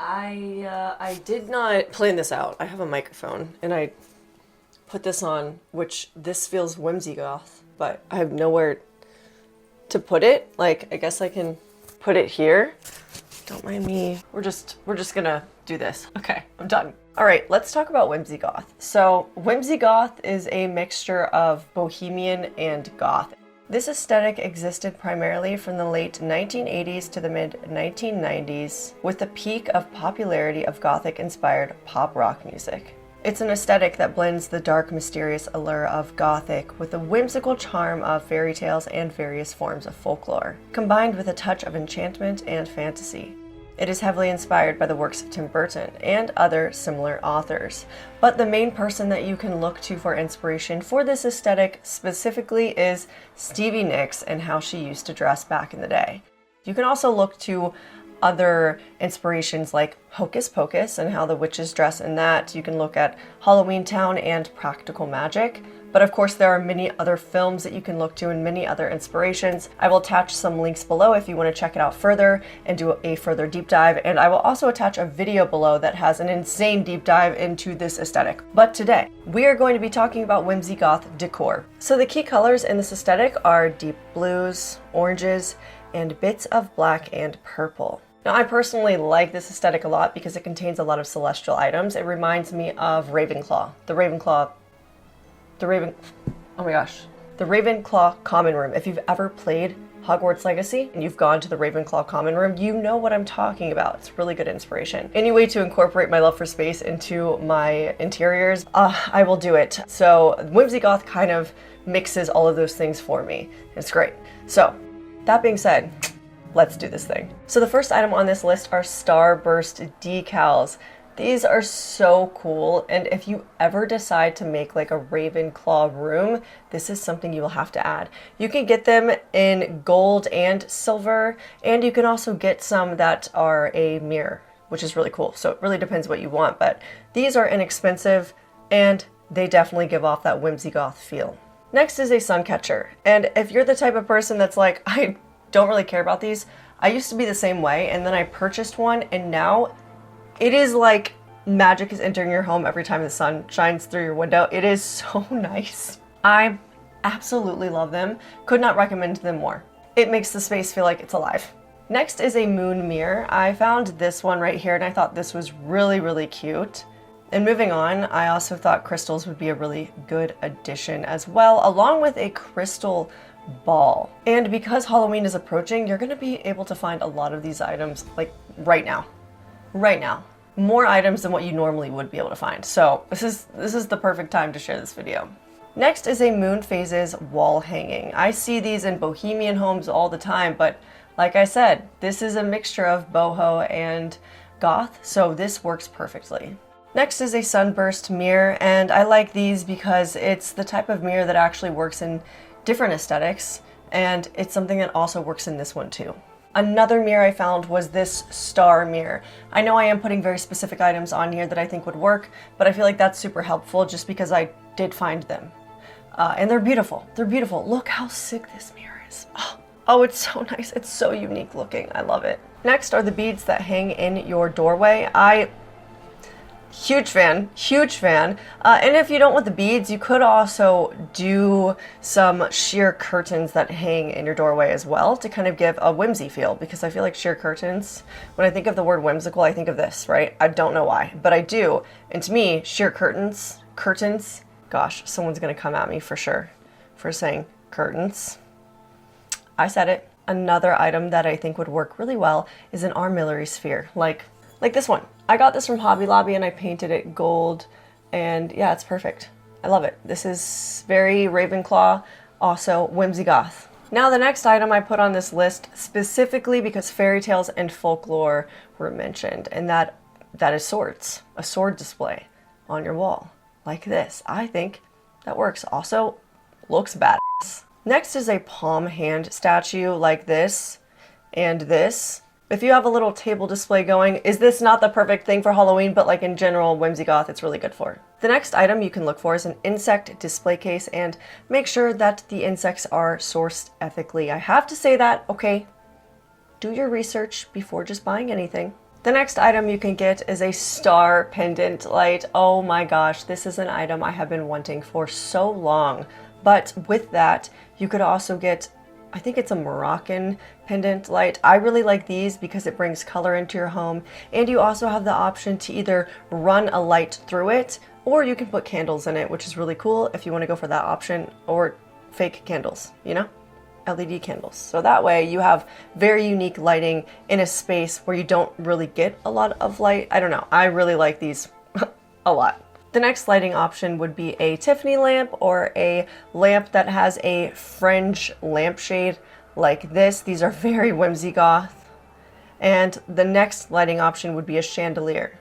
I did not plan this out. I have a microphone and I put this on, which this feels whimsigoth, but I have nowhere to put it. Like, I guess I can put it here. Don't mind me. We're just gonna do this. Okay, I'm done. All right, let's talk about whimsigoth. So whimsigoth is a mixture of bohemian and goth. This aesthetic existed primarily from the late 1980s to the mid-1990s, with the peak of popularity of Gothic-inspired pop rock music. It's an aesthetic that blends the dark, mysterious allure of Gothic with the whimsical charm of fairy tales and various forms of folklore, combined with a touch of enchantment and fantasy. It is heavily inspired by the works of Tim Burton and other similar authors, but the main person that you can look to for inspiration for this aesthetic specifically is Stevie Nicks and how she used to dress back in the day. You can also look to other inspirations like Hocus Pocus and how the witches dress in that. You can look at Halloween Town and Practical Magic. But of course, there are many other films that you can look to and many other inspirations. I will attach some links below if you want to check it out further and do a further deep dive. And I will also attach a video below that has an insane deep dive into this aesthetic. But today, we are going to be talking about Whimsigoth Decor. So the key colors in this aesthetic are deep blues, oranges, and bits of black and purple. Now, I personally like this aesthetic a lot because it contains a lot of celestial items. It reminds me of Ravenclaw. The Ravenclaw Common Room. If you've ever played Hogwarts Legacy and you've gone to the Ravenclaw Common Room, you know what I'm talking about. It's really good inspiration. Any way to incorporate my love for space into my interiors, I will do it. So Whimsigoth kind of mixes all of those things for me. It's great. So that being said, let's do this thing. So the first item on this list are Starburst decals. These are so cool, and if you ever decide to make like a Ravenclaw room, this is something you will have to add. You can get them in gold and silver, and you can also get some that are a mirror, which is really cool. So it really depends what you want, but these are inexpensive, and they definitely give off that whimsigoth feel. Next is a sun catcher, and if you're the type of person that's like, I don't really care about these, I used to be the same way, and then I purchased one, and now it is like magic is entering your home every time the sun shines through your window. It is so nice. I absolutely love them. Could not recommend them more. It makes the space feel like it's alive. Next is a moon mirror. I found this one right here and I thought this was really, really cute. And moving on, I also thought crystals would be a really good addition as well, along with a crystal ball. And because Halloween is approaching, you're gonna be able to find a lot of these items like right now. More items than what you normally would be able to find. So this is the perfect time to share this video. Next is a moon phases wall hanging. I see these in bohemian homes all the time, but like I said, this is a mixture of boho and goth, so this works perfectly. Next is a sunburst mirror, and I like these because it's the type of mirror that actually works in different aesthetics, and it's something that also works in this one too. Another mirror I found was this star mirror. I know I am putting very specific items on here that I think would work, but I feel like that's super helpful just because I did find them. And they're beautiful. They're beautiful. Look how sick this mirror is. Oh, it's so nice. It's so unique looking. I love it. Next are the beads that hang in your doorway. Huge fan. And if you don't want the beads, you could also do some sheer curtains that hang in your doorway as well to kind of give a whimsy feel, because I feel like sheer curtains, when I think of the word whimsical, I think of this, right? I don't know why, but I do. And to me, sheer curtains, gosh, someone's gonna come at me for sure for saying curtains. I said it. Another item that I think would work really well is an armillary sphere, like this one. I got this from Hobby Lobby and I painted it gold, and yeah, it's perfect. I love it. This is very Ravenclaw, also whimsigoth. Now the next item I put on this list specifically because fairy tales and folklore were mentioned, and that is swords. A sword display on your wall, like this. I think that works. Also looks badass. Next is a palm hand statue like this and this. If you have a little table display going, is this not the perfect thing for Halloween, but like in general, whimsigoth, it's really good for. The next item you can look for is an insect display case, and make sure that the insects are sourced ethically. I have to say that, okay, do your research before just buying anything. The next item you can get is a star pendant light. Oh my gosh, this is an item I have been wanting for so long. But with that, you could also get, I think it's a Moroccan pendant light. I really like these because it brings color into your home, and you also have the option to either run a light through it, or you can put candles in it, which is really cool if you want to go for that option, or fake candles, you know? LED candles. So that way you have very unique lighting in a space where you don't really get a lot of light. I don't know. I really like these a lot. The next lighting option would be a Tiffany lamp or a lamp that has a fringe lampshade like this. These are very whimsigoth. And the next lighting option would be a chandelier.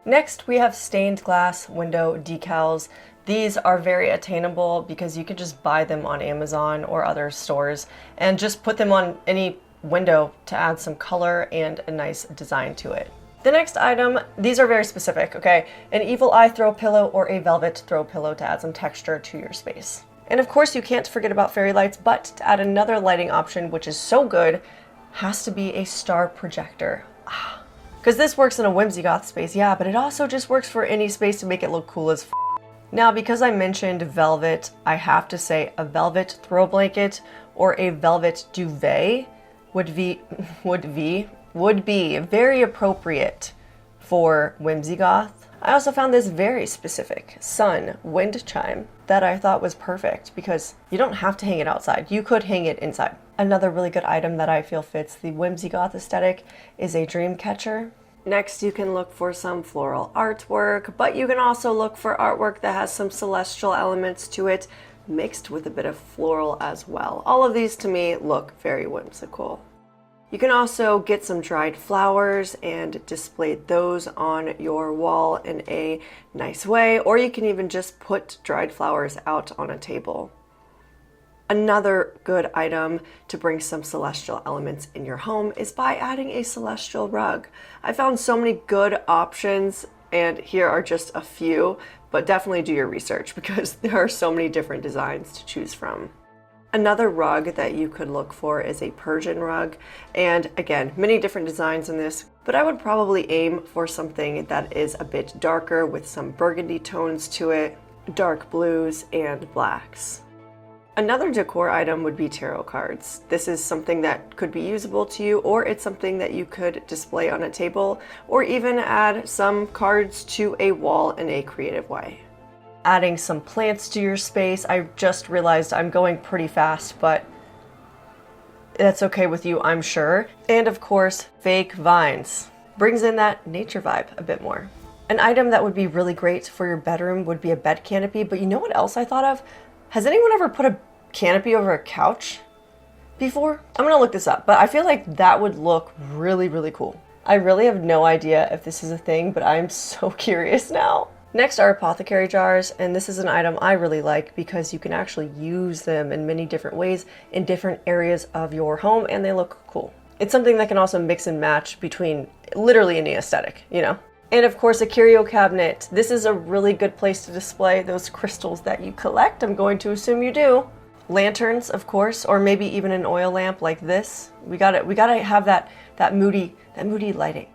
Next, we have stained glass window decals. These are very attainable because you can just buy them on Amazon or other stores and just put them on any window to add some color and a nice design to it. The next item, these are very specific, okay? An evil eye throw pillow or a velvet throw pillow to add some texture to your space. And of course you can't forget about fairy lights, but to add another lighting option, which is so good, has to be a star projector. Because this works in a whimsigoth space, yeah, but it also just works for any space to make it look cool as f. Now, because I mentioned velvet, I have to say a velvet throw blanket or a velvet duvet would be very appropriate for whimsigoth. I also found this very specific sun wind chime that I thought was perfect because you don't have to hang it outside. You could hang it inside. Another really good item that I feel fits the whimsigoth aesthetic is a dream catcher. Next, you can look for some floral artwork, but you can also look for artwork that has some celestial elements to it, mixed with a bit of floral as well. All of these to me look very whimsical. You can also get some dried flowers and display those on your wall in a nice way, or you can even just put dried flowers out on a table. Another good item to bring some celestial elements in your home is by adding a celestial rug. I found so many good options, and here are just a few, but definitely do your research because there are so many different designs to choose from. Another rug that you could look for is a Persian rug, and again, many different designs in this, but I would probably aim for something that is a bit darker with some burgundy tones to it, dark blues and blacks. Another decor item would be tarot cards. This is something that could be usable to you, or it's something that you could display on a table, or even add some cards to a wall in a creative way. Adding some plants to your space. I just realized I'm going pretty fast, but that's okay with you, I'm sure. And of course, fake vines. Brings in that nature vibe a bit more. An item that would be really great for your bedroom would be a bed canopy, but you know what else I thought of? Has anyone ever put a canopy over a couch before? I'm gonna look this up, but I feel like that would look really, really cool. I really have no idea if this is a thing, but I'm so curious now. Next are apothecary jars, and this is an item I really like because you can actually use them in many different ways in different areas of your home, and they look cool. It's something that can also mix and match between literally any aesthetic, you know? And of course, a curio cabinet. This is a really good place to display those crystals that you collect. I'm going to assume you do. Lanterns, of course, or maybe even an oil lamp like this. We gotta have that moody lighting.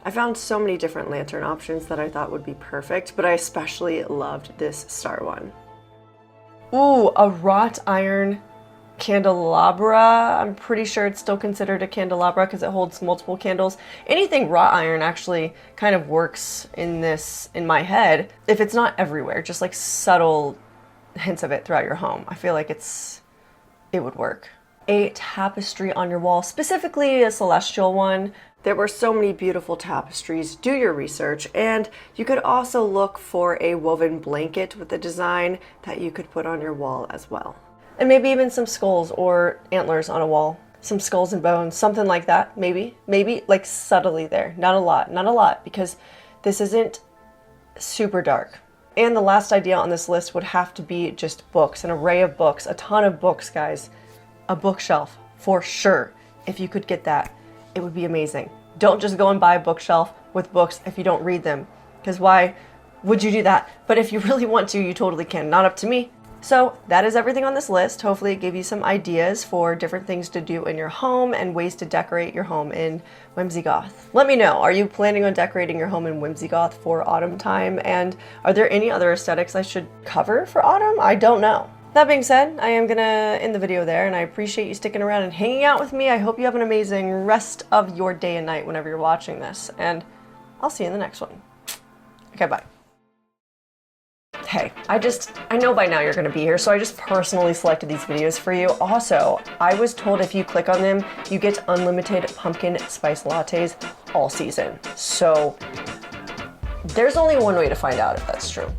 I found so many different lantern options that I thought would be perfect, but I especially loved this star one. Ooh, a wrought iron candelabra. I'm pretty sure it's still considered a candelabra because it holds multiple candles. Anything wrought iron actually kind of works in my head. If it's not everywhere, just like subtle hints of it throughout your home. I feel like it would work. A tapestry on your wall, specifically a celestial one. There were so many beautiful tapestries. Do your research, and you could also look for a woven blanket with a design that you could put on your wall as well. And maybe even some skulls or antlers on a wall. Some skulls and bones, something like that, maybe like subtly there. Not a lot, because this isn't super dark. And the last idea on this list would have to be just books, an array of books, a ton of books, guys. A bookshelf, for sure. If you could get that, it would be amazing. Don't just go and buy a bookshelf with books if you don't read them, because why would you do that? But if you really want to, you totally can. Not up to me. So that is everything on this list. Hopefully it gave you some ideas for different things to do in your home and ways to decorate your home in Whimsigoth. Let me know, are you planning on decorating your home in Whimsigoth for autumn time? And are there any other aesthetics I should cover for autumn? I don't know. That being said, I am gonna end the video there, and I appreciate you sticking around and hanging out with me. I hope you have an amazing rest of your day and night whenever you're watching this, and I'll see you in the next one. Okay, bye. Hey, I know by now you're gonna be here, so I just personally selected these videos for you. Also, I was told if you click on them, you get unlimited pumpkin spice lattes all season. So there's only one way to find out if that's true.